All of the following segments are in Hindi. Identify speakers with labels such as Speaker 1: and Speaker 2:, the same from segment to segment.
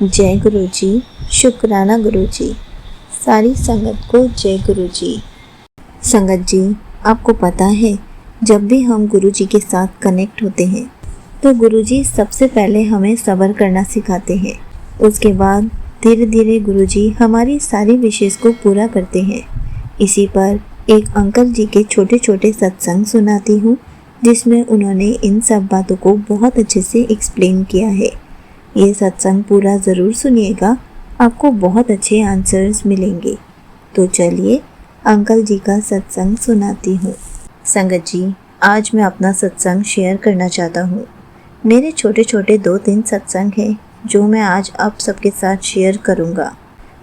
Speaker 1: जय गुरु जी। शुक्राना गुरु जी। सारी संगत को जय गुरु जी। संगत जी, आपको पता है, जब भी हम गुरु जी के साथ कनेक्ट होते हैं तो गुरु जी सबसे पहले हमें सब्र करना सिखाते हैं। उसके बाद धीरे धीरे गुरु जी हमारी सारी विशेष को पूरा करते हैं। इसी पर एक अंकल जी के छोटे छोटे सत्संग सुनाती हूँ, जिसमें उन्होंने इन सब बातों को बहुत अच्छे से एक्सप्लेन किया है। ये सत्संग पूरा ज़रूर सुनिएगा, आपको बहुत अच्छे आंसर्स मिलेंगे। तो चलिए अंकल जी का सत्संग सुनाती हूँ। संगत जी, आज मैं अपना सत्संग शेयर करना चाहता हूँ। मेरे छोटे छोटे 2-3 सत्संग हैं जो मैं आज आप सबके साथ शेयर करूँगा।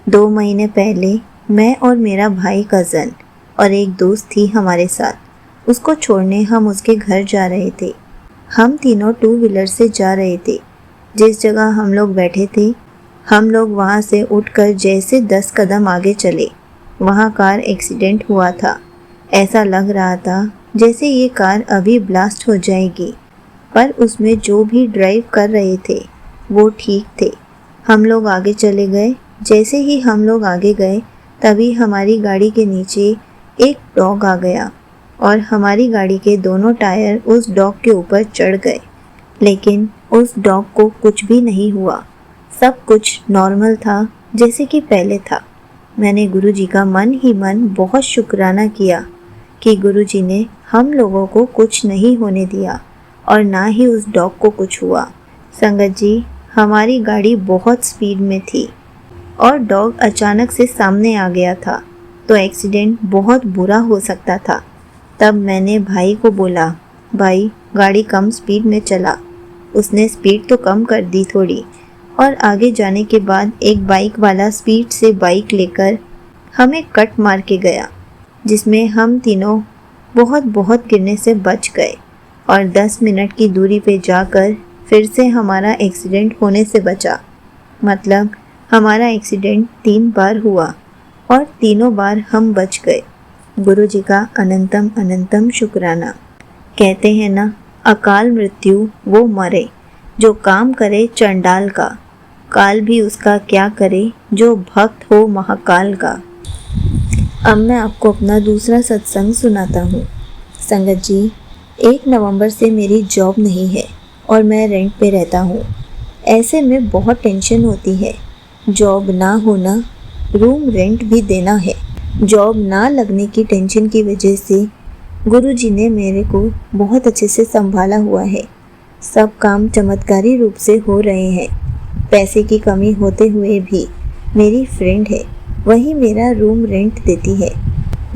Speaker 1: 2 महीने पहले मैं और मेरा भाई कज़न और एक दोस्त थी हमारे साथ। उसको छोड़ने हम उसके घर जा रहे थे। हम तीनों 2 व्हीलर से जा रहे थे। जिस जगह हम लोग बैठे थे, हम लोग वहाँ से उठकर जैसे 10 कदम आगे चले, वहाँ कार एक्सीडेंट हुआ था। ऐसा लग रहा था जैसे ये कार अभी ब्लास्ट हो जाएगी, पर उसमें जो भी ड्राइव कर रहे थे वो ठीक थे। हम लोग आगे चले गए। जैसे ही हम लोग आगे गए, तभी हमारी गाड़ी के नीचे एक डॉग आ गया और हमारी गाड़ी के दोनों टायर उस डॉग के ऊपर चढ़ गए। लेकिन उस डॉग को कुछ भी नहीं हुआ। सब कुछ नॉर्मल था, जैसे कि पहले था। मैंने गुरुजी का मन ही मन बहुत शुक्राना किया कि गुरुजी ने हम लोगों को कुछ नहीं होने दिया और ना ही उस डॉग को कुछ हुआ। संगत जी, हमारी गाड़ी बहुत स्पीड में थी और डॉग अचानक से सामने आ गया था, तो एक्सीडेंट बहुत बुरा हो सकता था। तब मैंने भाई को बोला, भाई गाड़ी कम स्पीड में चला। उसने स्पीड तो कम कर दी थोड़ी, और आगे जाने के बाद एक बाइक वाला स्पीड से बाइक लेकर हमें कट मार के गया, जिसमें हम तीनों बहुत गिरने से बच गए और 10 मिनट की दूरी पे जाकर फिर से हमारा एक्सीडेंट होने से बचा। मतलब हमारा एक्सीडेंट 3 बार हुआ और तीनों बार हम बच गए। गुरु जी का अनंतम अनंतम शुक्राना। कहते हैं ना, अकाल मृत्यु वो मरे जो काम करे चंडाल का, काल भी उसका क्या करे जो भक्त हो महाकाल का। अब मैं आपको अपना दूसरा सत्संग सुनाता हूँ। संगत जी, 1 नवंबर से मेरी जॉब नहीं है और मैं रेंट पे रहता हूँ। ऐसे में बहुत टेंशन होती है। जॉब ना होना, रूम रेंट भी देना है। जॉब ना लगने की टेंशन की वजह से गुरुजी ने मेरे को बहुत अच्छे से संभाला हुआ है। सब काम चमत्कारी रूप से हो रहे हैं। पैसे की कमी होते हुए भी मेरी फ्रेंड है, वही मेरा रूम रेंट देती है।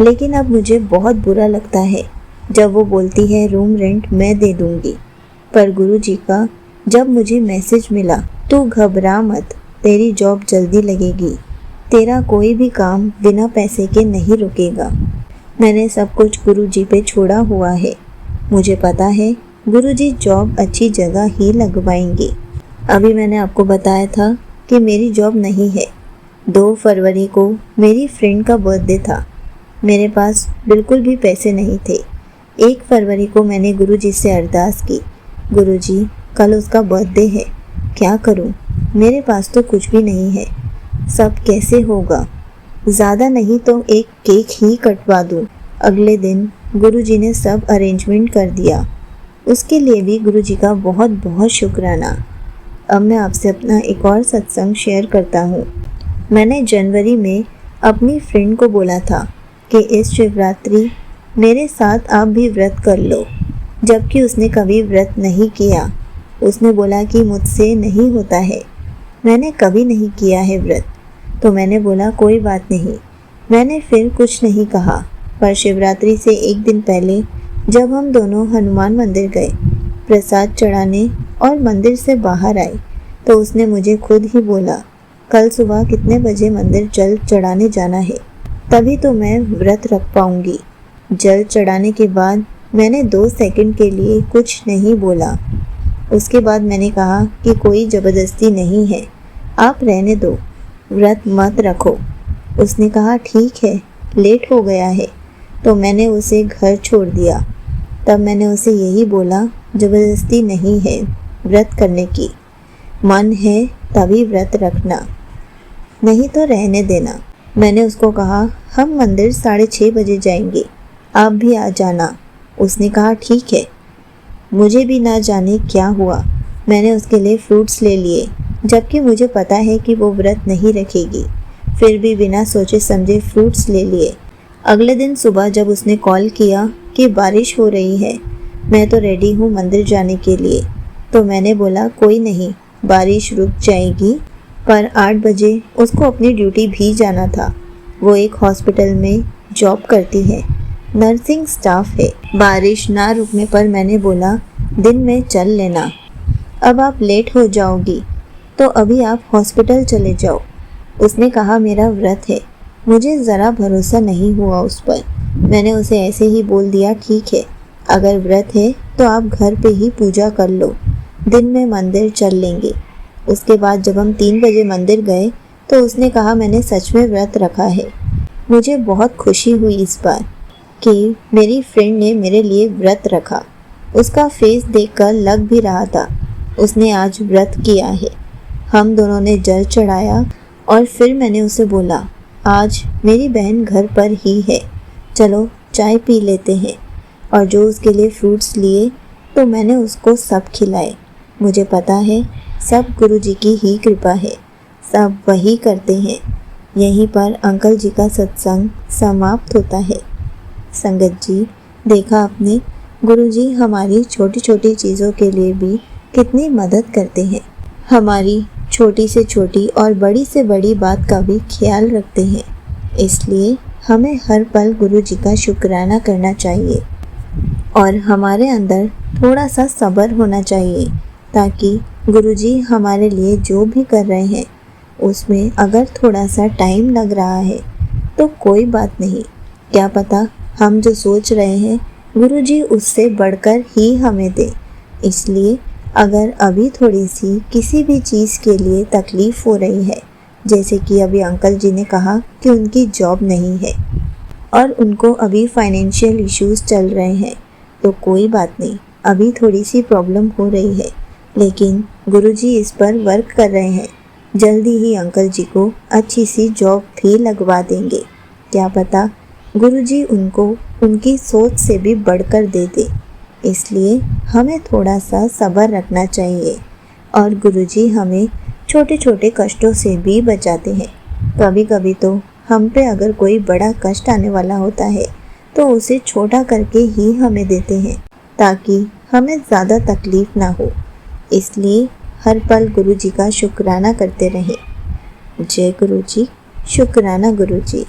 Speaker 1: लेकिन अब मुझे बहुत बुरा लगता है जब वो बोलती है रूम रेंट मैं दे दूंगी। पर गुरुजी का जब मुझे मैसेज मिला, तू घबरा मत, तेरी जॉब जल्दी लगेगी, तेरा कोई भी काम बिना पैसे के नहीं रुकेगा। मैंने सब कुछ गुरुजी पे छोड़ा हुआ है। मुझे पता है गुरुजी जॉब अच्छी जगह ही लगवाएंगे। अभी मैंने आपको बताया था कि मेरी जॉब नहीं है। 2 फरवरी को मेरी फ्रेंड का बर्थडे था। मेरे पास बिल्कुल भी पैसे नहीं थे। 1 फरवरी को मैंने गुरुजी से अरदास की, गुरुजी कल उसका बर्थडे है, क्या करूं? मेरे पास तो कुछ भी नहीं है, सब कैसे होगा? ज़्यादा नहीं तो एक केक ही कटवा दूं। अगले दिन गुरुजी ने सब अरेंजमेंट कर दिया। उसके लिए भी गुरुजी का बहुत बहुत शुक्राना। अब मैं आपसे अपना एक और सत्संग शेयर करता हूँ। मैंने जनवरी में अपनी फ्रेंड को बोला था कि इस शिवरात्रि मेरे साथ आप भी व्रत कर लो, जबकि उसने कभी व्रत नहीं किया। उसने बोला कि मुझसे नहीं होता है, मैंने कभी नहीं किया है व्रत। तो मैंने बोला कोई बात नहीं। मैंने फिर कुछ नहीं कहा। पर शिवरात्रि से 1 दिन पहले जब हम दोनों हनुमान मंदिर गए प्रसाद चढ़ाने और मंदिर से बाहर आए, तो उसने मुझे खुद ही बोला, कल सुबह कितने बजे मंदिर जल चढ़ाने जाना है, तभी तो मैं व्रत रख पाऊंगी। जल चढ़ाने के बाद मैंने 2 सेकंड के लिए कुछ नहीं बोला। उसके बाद मैंने कहा कि कोई ज़बरदस्ती नहीं है, आप रहने दो, व्रत मत रखो। उसने कहा ठीक है, लेट हो गया है। तो मैंने उसे घर छोड़ दिया। तब मैंने उसे यही बोला, ज़बरदस्ती नहीं है व्रत करने की, मन है तभी व्रत रखना, नहीं तो रहने देना। मैंने उसको कहा हम मंदिर 6:30 बजे जाएंगे, आप भी आ जाना। उसने कहा ठीक है। मुझे भी ना जाने क्या हुआ, मैंने उसके लिए फ्रूट्स ले लिए, जबकि मुझे पता है कि वो व्रत नहीं रखेगी। फिर भी बिना सोचे समझे फ्रूट्स ले लिए। अगले दिन सुबह जब उसने कॉल किया कि बारिश हो रही है, मैं तो रेडी हूँ मंदिर जाने के लिए, तो मैंने बोला कोई नहीं, बारिश रुक जाएगी। पर 8 बजे उसको अपनी ड्यूटी भी जाना था। वो एक हॉस्पिटल में जॉब करती है, नर्सिंग स्टाफ है। बारिश ना रुकने पर मैंने बोला दिन में चल लेना, अब आप लेट हो जाओगी तो अभी आप हॉस्पिटल चले जाओ। उसने कहा मेरा व्रत है। मुझे ज़रा भरोसा नहीं हुआ उस पर। मैंने उसे ऐसे ही बोल दिया ठीक है, अगर व्रत है तो आप घर पे ही पूजा कर लो, दिन में मंदिर चल लेंगे। उसके बाद जब हम 3 बजे मंदिर गए तो उसने कहा मैंने सच में व्रत रखा है। मुझे बहुत खुशी हुई इस बार कि मेरी फ्रेंड ने मेरे लिए व्रत रखा। उसका फेस देखकर लग भी रहा था उसने आज व्रत किया है। हम दोनों ने जल चढ़ाया और फिर मैंने उसे बोला आज मेरी बहन घर पर ही है, चलो चाय पी लेते हैं। और जो उसके लिए फ्रूट्स लिए तो मैंने उसको सब खिलाए। मुझे पता है सब गुरुजी की ही कृपा है, सब वही करते हैं। यहीं पर अंकल जी का सत्संग समाप्त होता है। संगत जी, देखा आपने, गुरुजी हमारी छोटी छोटी चीज़ों के लिए भी कितनी मदद करते हैं। हमारी छोटी से छोटी और बड़ी से बड़ी बात का भी ख्याल रखते हैं। इसलिए हमें हर पल गुरुजी का शुक्राना करना चाहिए और हमारे अंदर थोड़ा सा सब्र होना चाहिए, ताकि गुरुजी हमारे लिए जो भी कर रहे हैं उसमें अगर थोड़ा सा टाइम लग रहा है तो कोई बात नहीं, क्या पता हम जो सोच रहे हैं गुरुजी उससे बढ़कर ही हमें दे। इसलिए अगर अभी थोड़ी सी किसी भी चीज़ के लिए तकलीफ़ हो रही है, जैसे कि अभी अंकल जी ने कहा कि उनकी जॉब नहीं है और उनको अभी फाइनेंशियल इश्यूज़ चल रहे हैं, तो कोई बात नहीं, अभी थोड़ी सी प्रॉब्लम हो रही है, लेकिन गुरुजी इस पर वर्क कर रहे हैं। जल्दी ही अंकल जी को अच्छी सी जॉब भी लगवा देंगे। क्या पता गुरुजी उनको उनकी सोच से भी बढ़कर दे दे। इसलिए हमें थोड़ा सा सब्र रखना चाहिए और गुरुजी हमें छोटे छोटे कष्टों से भी बचाते हैं। कभी कभी तो हम पे अगर कोई बड़ा कष्ट आने वाला होता है तो उसे छोटा करके ही हमें देते हैं, ताकि हमें ज़्यादा तकलीफ़ ना हो। इसलिए हर पल गुरुजी का शुक्राना करते रहें। जय गुरुजी, शुक्राना गुरुजी।